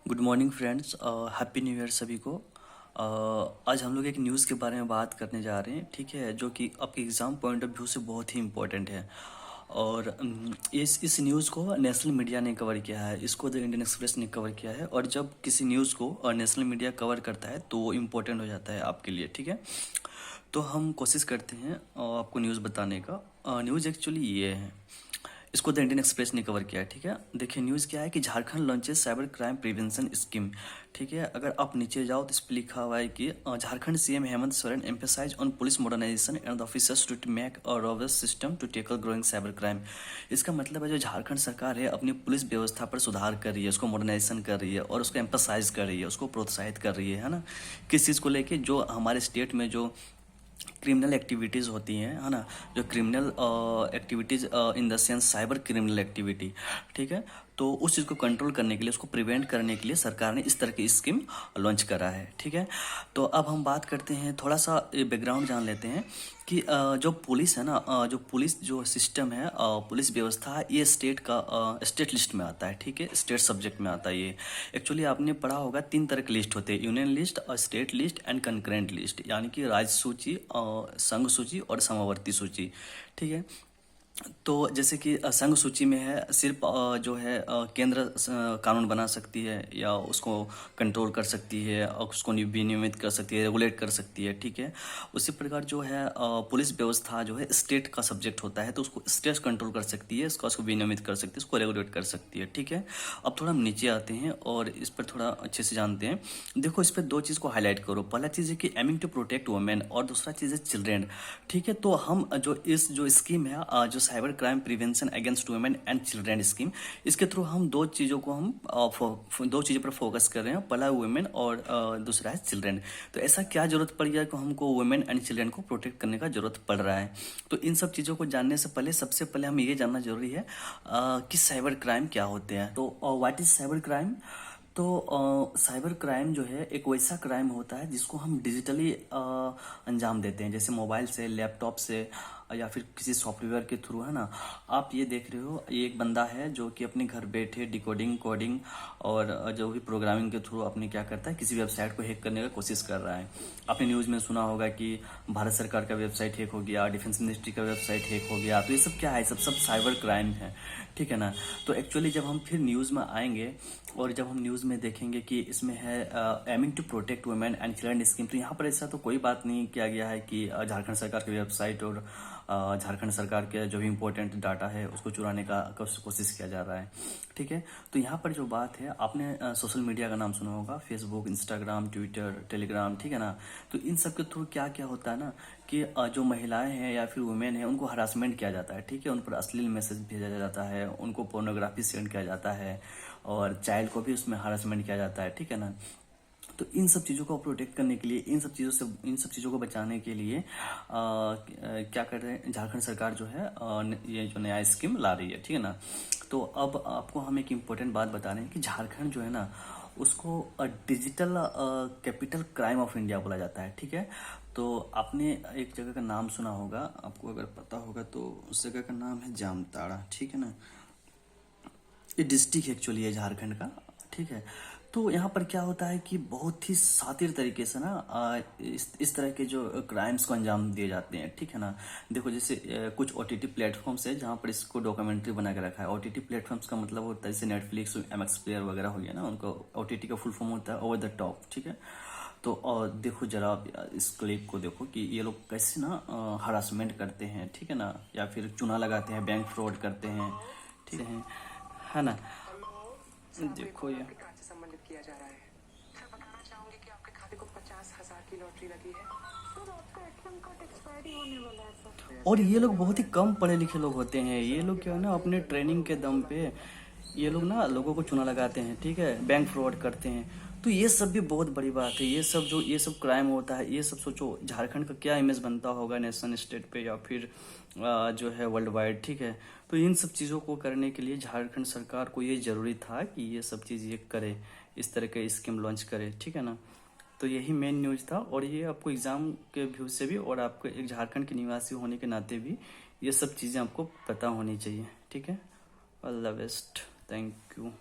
Good morning friends, happy new year सभी को। आज हम लोग एक न्यूज़ के बारे में बात करने जा रहे हैं, ठीक है, जो कि आपके एग्ज़ाम पॉइंट ऑफ व्यू से बहुत ही इम्पोर्टेंट है। और इस न्यूज़ को नेशनल मीडिया ने कवर किया है, इसको द इंडियन एक्सप्रेस ने कवर किया है। और जब किसी न्यूज़ को नेशनल मीडिया कवर करता है तो वो इम्पोर्टेंट हो जाता है आपके लिए, ठीक है। तो हम कोशिश करते हैं आपको न्यूज़ बताने का। न्यूज़ एक्चुअली ये है, इसको द इंडियन एक्सप्रेस ने कवर किया है, ठीक है। देखिए न्यूज़ क्या है कि Jharkhand launches cyber crime prevention scheme, ठीक है। अगर आप नीचे जाओ तो इस पर लिखा हुआ है कि Jharkhand CM Hemant Soren emphasize on police modernization and the officers to make a robust system to tackle growing cyber crime. इसका मतलब है जो झारखंड सरकार है अपनी पुलिस व्यवस्था पर सुधार कर रही है, उसको मॉडर्नाइजेशन कर रही है और उसको एम्फेसाइज कर रही है, उसको प्रोत्साहित कर रही है ना। किस चीज़ को लेके, जो हमारे स्टेट में जो क्रिमिनल एक्टिविटीज़ होती हैं, है ना, जो criminal activities in the sense cyber criminal activity, ठीक है। तो उस चीज़ को कंट्रोल करने के लिए, उसको प्रिवेंट करने के लिए सरकार ने इस तरह की स्कीम लॉन्च करा है, ठीक है। तो अब हम बात करते हैं, थोड़ा सा बैकग्राउंड जान लेते हैं कि जो पुलिस है ना, जो पुलिस जो सिस्टम है, पुलिस व्यवस्था है, ये स्टेट का स्टेट लिस्ट में आता है, ठीक है, स्टेट सब्जेक्ट में आता है ये। एक्चुअली आपने पढ़ा होगा तीन तरह की लिस्ट होते हैं, यूनियन लिस्ट और state list and concurrent list, यानी कि राज्य सूची, संघ सूची और समवर्ती सूची, ठीक है। तो जैसे कि संघ सूची में है, सिर्फ जो है केंद्र कानून बना सकती है या उसको कंट्रोल कर सकती है और उसको विनियमित कर सकती है, रेगुलेट कर सकती है, ठीक है। उसी प्रकार जो है पुलिस व्यवस्था जो है स्टेट का सब्जेक्ट होता है, तो उसको स्टेट कंट्रोल कर सकती है, उसको विनियमित कर सकती है, उसको रेगुलेट कर सकती है, ठीक है। अब थोड़ा हम नीचे आते हैं और इस पर थोड़ा अच्छे से जानते हैं। देखो इस पर दो चीज़ को हाईलाइट करो, पहला चीज़ है कि एमिंग टू प्रोटेक्ट वुमेन और दूसरा चीज़ है चिल्ड्रेन, ठीक है। तो हम जो स्कीम है, जो cyber crime prevention against women and children scheme, इसके थ्रू हम दो चीज़ों को दो चीज़ों पर फोकस कर रहे हैं, पहला वुमेन और दूसरा है चिल्ड्रेन। तो ऐसा क्या जरूरत पड़ गया कि हमको वुमेन एंड चिल्ड्रेन को प्रोटेक्ट करने का जरूरत पड़ रहा है। तो इन सब चीज़ों को जानने से पहले सबसे पहले हमें ये जानना जरूरी है कि साइबर क्राइम क्या होते हैं। तो व्हाट इज साइबर क्राइम? तो साइबर क्राइम जो है एक वैसा क्राइम होता है जिसको हम डिजिटली अंजाम देते हैं, जैसे मोबाइल से, लैपटॉप से या फिर किसी सॉफ्टवेयर के थ्रू, है ना। आप ये देख रहे हो, ये एक बंदा है जो कि अपने घर बैठे डिकोडिंग, कोडिंग और जो भी प्रोग्रामिंग के थ्रू अपने क्या करता है, किसी वेबसाइट को हैक करने का कोशिश कर रहा है। आपने न्यूज़ में सुना होगा कि भारत सरकार का वेबसाइट हैक हो गया, डिफेंस मिनिस्ट्री का वेबसाइट हैक हो गया। तो ये सब क्या है, सब साइबर क्राइम है, ठीक है ना। तो एक्चुअली जब हम फिर न्यूज़ में आएंगे और जब हम न्यूज़ में देखेंगे कि इसमें है aiming to protect women and children scheme, तो यहाँ पर ऐसा तो कोई बात नहीं किया गया है कि झारखंड सरकार की वेबसाइट और झारखंड सरकार के जो भी इम्पोर्टेंट डाटा है उसको चुराने का कोशिश किया जा रहा है, ठीक है। तो यहाँ पर जो बात है, आपने सोशल मीडिया का नाम सुना होगा, फेसबुक, इंस्टाग्राम, ट्विटर, टेलीग्राम, ठीक है ना। तो इन सब के थ्रू क्या क्या होता है ना कि जो महिलाएं हैं या फिर वुमेन है उनको हरासमेंट किया जाता है, ठीक है। उन पर अश्लील मैसेज भेजा जाता है, उनको पोर्नोग्राफी सेंड किया जाता है और चाइल्ड को भी उसमें हरासमेंट किया जाता है, ठीक है ना। तो इन सब चीज़ों को प्रोटेक्ट करने के लिए, इन सब चीज़ों को बचाने के लिए क्या कर रहे हैं, झारखंड सरकार जो है ये जो नया स्कीम ला रही है, ठीक है ना। तो अब आपको हम एक इम्पोर्टेंट बात बता रहे हैं कि झारखंड जो है ना, उसको digital capital crime of India बोला जाता है, ठीक है। तो आपने एक जगह का नाम सुना होगा, आपको अगर पता होगा तो उस जगह का नाम है जामताड़ा, ठीक है ना। ये डिस्ट्रिक्ट एक्चुअली है झारखंड का, ठीक है। तो यहाँ पर क्या होता है कि बहुत ही शातिर तरीके से ना इस तरह के जो क्राइम्स को अंजाम दिए जाते हैं, ठीक है ना। देखो जैसे कुछ ओटीटी प्लेटफॉर्म्स है जहाँ पर इसको डॉक्यूमेंट्री बना के रखा है। ओटीटी प्लेटफॉर्म्स का मतलब होता है जैसे नेटफ्लिक्स, एमएक्स प्लेयर वगैरह हो गया ना, उनको ओटीटी का फुल फॉर्म होता है ओवर द टॉप, ठीक है। तो देखो जरा आप इस क्लिप को देखो कि ये लोग कैसे ना हरासमेंट करते हैं, ठीक है ना, या फिर चूना लगाते हैं, बैंक फ्रॉड करते हैं, ठीक है ना। देखो ये कार्ड से संबंधित किया जा रहा है। सर बताना चाहूंगी कि आपके खाते को 50,000 की लॉटरी लगी है। सर आपका एटीएम कार्ड एक्सपायरी होने वाला है सर। और ये लोग बहुत ही कम पढ़े लिखे लोग होते हैं, ये लोग क्या है ना अपने ट्रेनिंग के दम पे ये लोग ना लोगों को चुना लगाते हैं, ठीक है, बैंक फ्रॉड करते हैं। तो ये सब भी बहुत बड़ी बात है, ये सब क्राइम होता है। ये सब सोचो झारखंड का क्या इमेज बनता होगा नेशनल स्टेट पे या फिर जो है वर्ल्ड वाइड, ठीक है। तो इन सब चीज़ों को करने के लिए झारखंड सरकार को ये जरूरी था कि ये सब चीज़ ये करे, इस तरह के स्कीम लॉन्च करे, ठीक है ना। तो यही मेन न्यूज़ था और ये आपको एग्ज़ाम के व्यू से भी और आपको एक झारखंड के निवासी होने के नाते भी ये सब चीज़ें आपको पता होनी चाहिए, ठीक है। All the best, thank you.